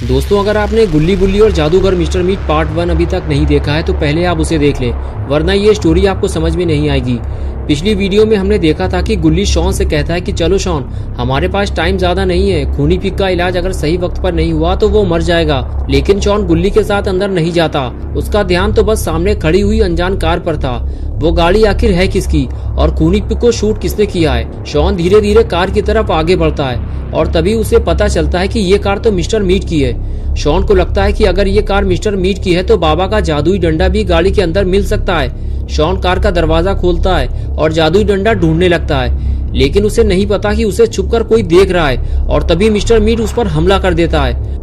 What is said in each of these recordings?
दोस्तों, अगर आपने गुल्ली बुल्ली और जादूगर मिस्टर मीट पार्ट 1 अभी तक नहीं देखा है तो पहले आप उसे देख लें, वरना ये स्टोरी आपको समझ में नहीं आएगी। पिछली वीडियो में हमने देखा था कि गुल्ली शॉन से कहता है कि चलो शॉन, हमारे पास टाइम ज्यादा नहीं है, खूनी पिक का इलाज अगर सही वक्त पर नहीं हुआ तो वो मर जाएगा। लेकिन शॉन गुल्ली के साथ अंदर नहीं जाता, उसका ध्यान तो बस सामने खड़ी हुई अनजान कार पर था। वो गाड़ी आखिर है किसकी और खूनी पिक को शूट किसने किया है। शॉन धीरे धीरे कार की तरफ आगे बढ़ता है और तभी उसे पता चलता है कि ये कार तो मिस्टर मीट की है। शॉन को लगता है कि अगर ये कार मिस्टर मीट की है तो बाबा का जादुई डंडा भी गाड़ी के अंदर मिल सकता है। शॉन कार का दरवाजा खोलता है और जादुई डंडा ढूंढने लगता है, लेकिन उसे नहीं पता कि उसे छुपकर कोई देख रहा है और तभी मिस्टर मीट उस पर हमला कर देता है।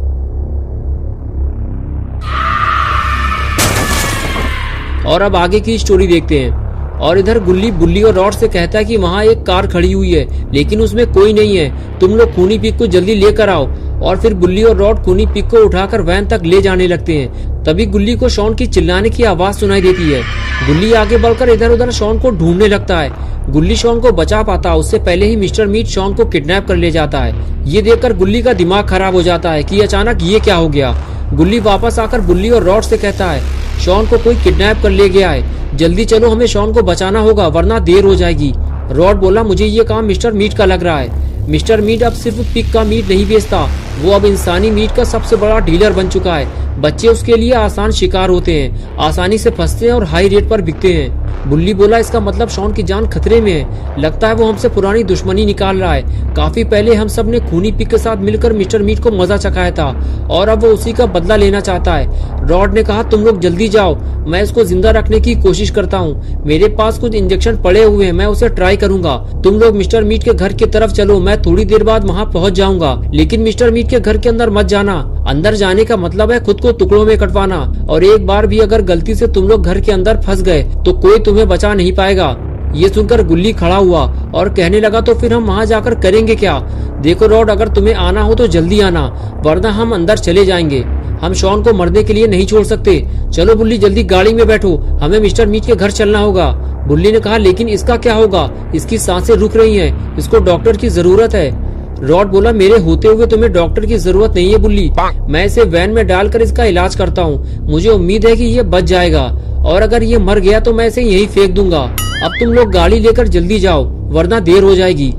और अब आगे की स्टोरी देखते हैं। और इधर गुल्ली बुल्ली और रॉड से कहता है कि वहाँ एक कार खड़ी हुई है लेकिन उसमें कोई नहीं है, तुम लोग खूनी पिक को जल्दी लेकर आओ। और फिर गुल्ली और रॉड खूनी पिक को उठाकर वैन तक ले जाने लगते हैं। तभी गुल्ली को शॉन की चिल्लाने की आवाज सुनाई देती है। गुल्ली आगे बढ़कर इधर उधर शॉन को ढूंढने लगता है। गुल्ली शॉन को बचा पाता, उससे पहले ही मिस्टर मीट शॉन को किडनैप कर ले जाता है। ये देखकर गुल्ली का दिमाग खराब हो जाता है कि अचानक ये क्या हो गया। गुल्ली वापस आकर बुल्ली और रॉड से कहता है शॉन को कोई किडनैप कर ले गया है, जल्दी चलो, हमें शॉन को बचाना होगा वरना देर हो जाएगी। रॉड बोला मुझे ये काम मिस्टर मीट का लग रहा है। मिस्टर मीट अब सिर्फ पिग का मीट नहीं बेचता, वो अब इंसानी मीट का सबसे बड़ा डीलर बन चुका है। बच्चे उसके लिए आसान शिकार होते हैं, आसानी से फंसते हैं और हाई रेट पर बिकते हैं। बुल्ली बोला इसका मतलब शॉन की जान खतरे में है, लगता है वो हमसे पुरानी दुश्मनी निकाल रहा है। काफी पहले हम सब ने खूनी पिग के साथ मिलकर मिस्टर मीट को मजा चखाया था और अब वो उसी का बदला लेना चाहता है। रॉड ने कहा तुम लोग जल्दी जाओ, मैं इसको जिंदा रखने की कोशिश करता हूँ, मेरे पास कुछ इंजेक्शन पड़े हुए हैं, मैं उसे ट्राई करूंगा। तुम लोग मिस्टर मीट के घर की तरफ चलो, मैं थोड़ी देर बाद वहाँ पहुँच जाऊंगा, लेकिन मिस्टर मीट के घर के अंदर मत जाना। अंदर जाने का मतलब है खुद को टुकड़ों में कटवाना, और एक बार भी अगर गलती से तुम लोग घर के अंदर फंस गए तो कोई तुम्हें बचा नहीं पाएगा। ये सुनकर गुल्ली खड़ा हुआ और कहने लगा तो फिर हम वहाँ जाकर करेंगे क्या? देखो रॉड, अगर तुम्हें आना हो तो जल्दी आना, वरना हम अंदर चले जाएंगे। हम शॉन को मरने के लिए नहीं छोड़ सकते। चलो बुल्ली, जल्दी गाड़ी में बैठो, हमें मिस्टर मीट के घर चलना होगा। बुल्ली ने कहा लेकिन इसका क्या होगा, इसकी सांसें रुक रही हैं, इसको डॉक्टर की जरूरत है। रॉड बोला मेरे होते हुए तुम्हें डॉक्टर की जरूरत नहीं है बुल्ली, मैं इसे वैन में डालकर इसका इलाज करता हूँ, मुझे उम्मीद है कि ये बच जाएगा, और अगर ये मर गया तो मैं इसे यहीं फेंक दूंगा। अब तुम लोग गाड़ी लेकर जल्दी जाओ वरना देर हो जाएगी।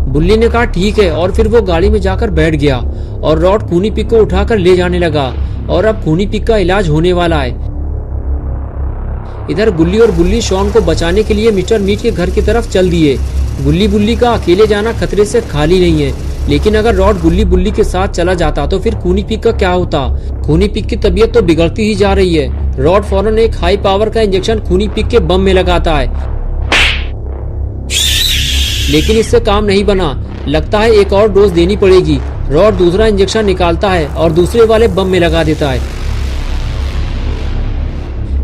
बुल्ली ने कहा ठीक है, और फिर वो गाड़ी में जाकर बैठ गया और रॉड खूनी पिक को उठाकर ले जाने लगा और अब खूनी पिक का इलाज होने वाला है। इधर गुल्ली और बुल्ली शॉन को बचाने के लिए मिस्टर मीट के घर की तरफ चल दिए। गुल्ली बुल्ली का अकेले जाना खतरे से खाली नहीं है, लेकिन अगर रॉड गुल्ली बुल्ली के साथ चला जाता तो फिर खूनी पिक का क्या होता? खूनी पिक की तबीयत तो बिगड़ती ही जा रही है। रॉड फौरन एक हाई पावर का इंजेक्शन खूनी पिक के बम में लगाता है, लेकिन इससे काम नहीं बना, लगता है एक और डोज देनी पड़ेगी। रॉड दूसरा इंजेक्शन निकालता है और दूसरे वाले बम में लगा देता है,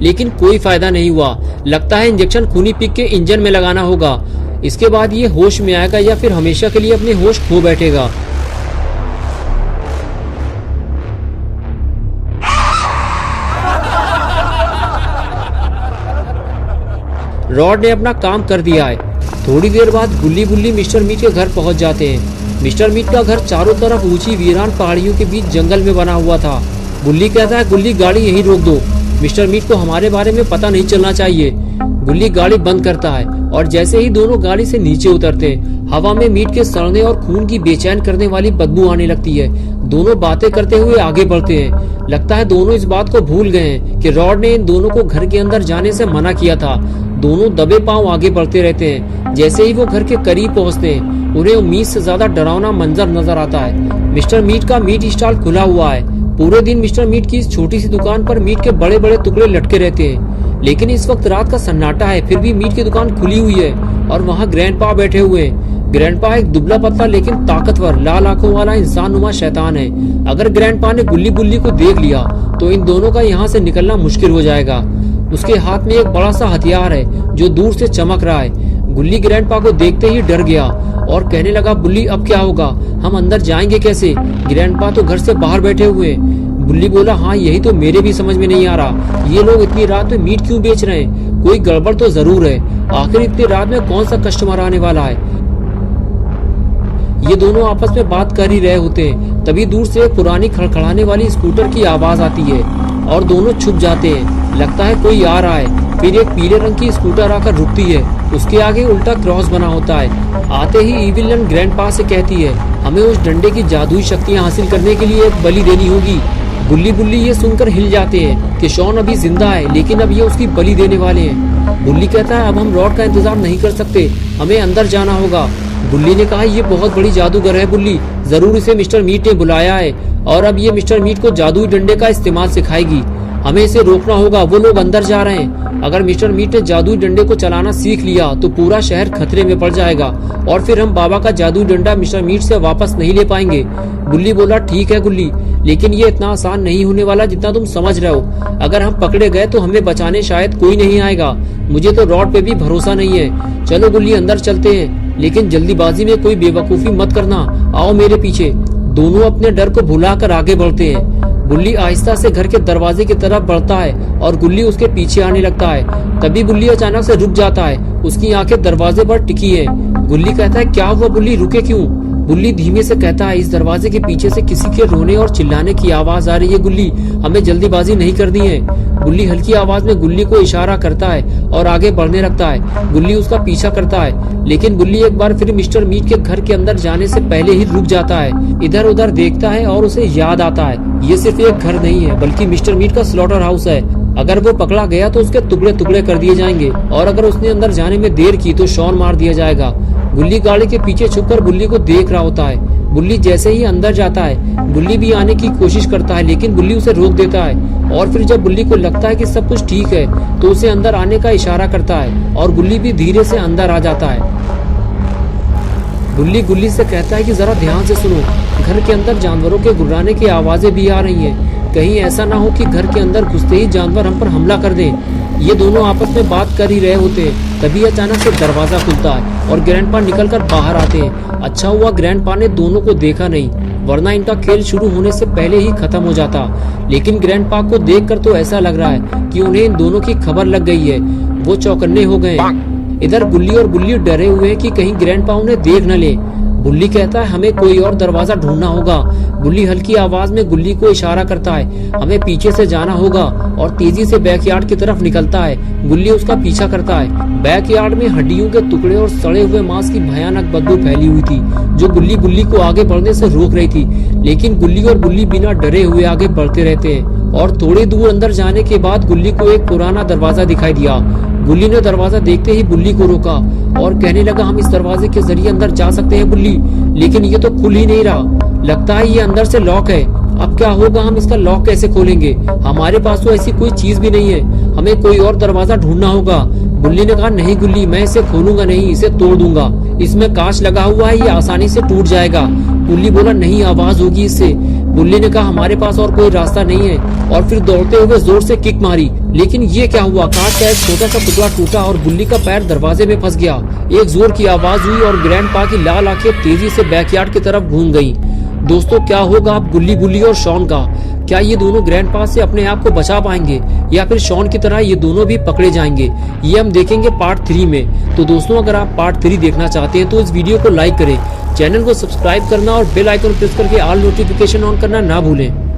लेकिन कोई फायदा नहीं हुआ। लगता है इंजेक्शन खूनी पिक के इंजन में लगाना होगा, इसके बाद ये होश में आएगा या फिर हमेशा के लिए अपने होश खो बैठेगा। रॉड ने अपना काम कर दिया है। थोड़ी देर बाद गुल्ली बुल्ली मिस्टर मीट के घर पहुंच जाते हैं। मिस्टर मीट का घर चारों तरफ ऊंची वीरान पहाड़ियों के बीच जंगल में बना हुआ था। गुल्ली कहता है गुल्ली गाड़ी यहीं रोक दो, मिस्टर मीट को हमारे बारे में पता नहीं चलना चाहिए। गुल्ली गाड़ी बंद करता है और जैसे ही दोनों गाड़ी से नीचे उतरते हैं, हवा में मीट के सड़ने और खून की बेचैन करने वाली बदबू आने लगती है। दोनों बातें करते हुए आगे बढ़ते हैं। लगता है दोनों इस बात को भूल गए हैं कि रॉड ने इन दोनों को घर के अंदर जाने से मना किया था। दोनों दबे पांव आगे बढ़ते रहते हैं। जैसे ही वो घर के करीब पहुंचते हैं, उन्हें उम्मीद से ज्यादा डरावना मंजर नजर आता है। मिस्टर मीट का मीट स्टॉल खुला हुआ है। पूरे दिन मिस्टर मीट की इस छोटी सी दुकान पर मीट के बड़े बड़े टुकड़े लटके रहते हैं, लेकिन इस वक्त रात का सन्नाटा है, फिर भी मीट की दुकान खुली हुई है और वहाँ ग्रैंडपा बैठे हुए हैं। ग्रैंडपा एक दुबला पतला लेकिन ताकतवर लाल आंखों वाला इंसान नुमा शैतान है। अगर ग्रैंडपा ने गुल्ली बुल्ली को देख लिया तो इन दोनों का यहाँ से निकलना मुश्किल हो जाएगा। उसके हाथ में एक बड़ा सा हथियार है जो दूर से चमक रहा है। गुल्ली ग्रैंडपा को देखते ही डर गया और कहने लगा बुल्ली अब क्या होगा, हम अंदर जाएंगे कैसे? ग्रैंडपा तो घर से बाहर बैठे हुए हैं। बुल्ली बोला हाँ यही तो मेरे भी समझ में नहीं आ रहा, ये लोग इतनी रात में मीट क्यों बेच रहे हैं? कोई गड़बड़ तो जरूर है, आखिर इतनी रात में कौन सा कस्टमर आने वाला है? ये दोनों आपस में बात कर ही रहे होते हैं तभी दूर से एक पुरानी खड़खड़ाने वाली स्कूटर की आवाज आती है और दोनों छुप जाते हैं। लगता है कोई आ रहा है। फिर एक पीले रंग की स्कूटर आकर रुकती है। उसके आगे उल्टा क्रॉस बना होता है। आते ही इविल ग्रैंडपा से कहती है, हमें उस डंडे की जादुई शक्तियां हासिल करने के लिए एक बलि देनी होगी। गुल्ली बुल्ली ये सुनकर हिल जाते हैं कि शॉन अभी जिंदा है, लेकिन अब ये उसकी बलि देने वाले हैं। बुल्ली कहता है, अब हम रॉड का इंतजार नहीं कर सकते, हमें अंदर जाना होगा। बुल्ली ने कहा, ये बहुत बड़ी जादूगर है बुल्ली, जरूर इसे मिस्टर मीट ने बुलाया है और अब ये मिस्टर मीट को जादुई डंडे का इस्तेमाल सिखाएगी। हमें इसे रोकना होगा, वो लोग अंदर जा रहे हैं। अगर मिस्टर मीट ने जादुई डंडे को चलाना सीख लिया तो पूरा शहर खतरे में पड़ जाएगा और फिर हम बाबा का जादुई डंडा मिस्टर मीट से वापस नहीं ले पाएंगे। बुल्ली बोला, ठीक है गुल्ली, लेकिन ये इतना आसान नहीं होने वाला जितना तुम समझ रहे हो। अगर हम पकड़े गए तो हमें बचाने शायद कोई नहीं आएगा। मुझे तो रॉड पे भी भरोसा नहीं है। चलो गुल्ली, अंदर चलते हैं, लेकिन जल्दीबाजी में कोई बेवकूफी मत करना। आओ मेरे पीछे। दोनों अपने डर को भुलाकर आगे बढ़ते हैं। बुल्ली आहिस्ता से घर के दरवाजे की तरफ बढ़ता है और गुल्ली उसके पीछे आने लगता है। तभी बुल्ली अचानक से रुक जाता है। उसकी आंखें दरवाजे पर टिकी है। गुल्ली कहता है, क्या हुआ बुल्ली, रुके क्यों? बुल्ली धीमे से कहता है, इस दरवाजे के पीछे से किसी के रोने और चिल्लाने की आवाज आ रही है गुल्ली, हमें जल्दीबाजी नहीं करनी है। बुल्ली हल्की आवाज में गुल्ली को इशारा करता है और आगे बढ़ने लगता है। गुल्ली उसका पीछा करता है, लेकिन गुल्ली एक बार फिर मिस्टर मीट के घर के अंदर जाने से पहले ही रुक जाता है। इधर उधर देखता है और उसे याद आता है, ये सिर्फ एक घर नहीं है बल्कि मिस्टर मीट का स्लॉटर हाउस है। अगर वो पकड़ा गया तो उसके टुकड़े टुकड़े कर दिए जाएंगे और अगर उसने अंदर जाने में देर की तो शॉन मार दिया जाएगा। गुल्ली गाड़ी के पीछे छुपकर बुल्ली को देख रहा होता है। बुल्ली जैसे ही अंदर जाता है, बुल्ली भी आने की कोशिश करता है, लेकिन बुल्ली उसे रोक देता है और फिर जब बुल्ली को लगता है कि सब कुछ ठीक है तो उसे अंदर आने का इशारा करता है और बुल्ली भी धीरे से अंदर आ जाता है। बुल्ली गुल्ली से कहता है कि जरा ध्यान से सुनो, घर के अंदर जानवरों के गुर्राने की आवाजें भी आ रही हैं। कहीं ऐसा ना हो कि घर के अंदर घुसते ही जानवर हम पर हमला कर दें। ये दोनों आपस में बात कर ही रहे होते हैं। तभी अचानक से दरवाजा खुलता है और ग्रैंडपा निकलकर बाहर आते हैं। अच्छा हुआ ग्रैंडपा ने दोनों को देखा नहीं, वरना इनका खेल शुरू होने से पहले ही खत्म हो जाता। लेकिन ग्रैंडपा को देखकर तो ऐसा लग रहा है कि उन्हें इन दोनों की खबर लग गई है। वो चौकन्ने हो गए। इधर गुल्ली और बुल्ली डरे हुए हैं कि कहीं ग्रैंडपा उन्हें देख न ले। बुल्ली कहता है, हमें कोई और दरवाजा ढूंढना होगा। बुल्ली हल्की आवाज में गुल्ली को इशारा करता है, हमें पीछे से जाना होगा और तेजी से बैकयार्ड की तरफ निकलता है। गुल्ली उसका पीछा करता है। बैकयार्ड में हड्डियों के टुकड़े और सड़े हुए मांस की भयानक बदबू फैली हुई थी, जो गुल्ली को आगे बढ़ने से रोक रही थी। लेकिन गुल्ली और बुल्ली बिना डरे हुए आगे बढ़ते रहते हैं और थोड़ी दूर अंदर जाने के बाद गुल्ली को एक पुराना दरवाजा दिखाई दिया। गुल्ली ने दरवाजा देखते ही बुल्ली को रोका और कहने लगा, हम इस दरवाजे के जरिए अंदर जा सकते हैं बुल्ली, लेकिन ये तो खुल ही नहीं रहा। लगता है ये अंदर से लॉक है। अब क्या होगा, हम इसका लॉक कैसे खोलेंगे? हमारे पास तो ऐसी कोई चीज भी नहीं है, हमें कोई और दरवाजा ढूंढना होगा। बुल्ली ने कहा, नहीं गुल्ली, मैं इसे खोलूंगा नहीं, इसे तोड़ दूंगा। इसमें कांच लगा हुआ है, ये आसानी से टूट जाएगा। बुल्ली बोला, नहीं, आवाज होगी इससे। बुल्ली ने कहा, हमारे पास और कोई रास्ता नहीं है और फिर दौड़ते हुए जोर से किक मारी। लेकिन ये क्या हुआ, कांच का एक छोटा सा टुकड़ा टूटा और बुल्ली का पैर दरवाजे में फंस गया। एक जोर की आवाज हुई और ग्रैंडपा की लाल आंखें तेजी से बैकयार्ड की तरफ घूम गईं। दोस्तों, क्या होगा अब गुल्ली बुल्ली और शॉन का? क्या ये दोनों ग्रैंडपा से अपने आप को बचा पाएंगे या फिर शॉन की तरह ये दोनों भी पकड़े जाएंगे? ये हम देखेंगे पार्ट 3 में। तो दोस्तों, अगर आप पार्ट 3 देखना चाहते हैं तो इस वीडियो को लाइक करें, चैनल को सब्सक्राइब करना और बेल आइकन प्रेस करके ऑल नोटिफिकेशन ऑन करना ना भूलें।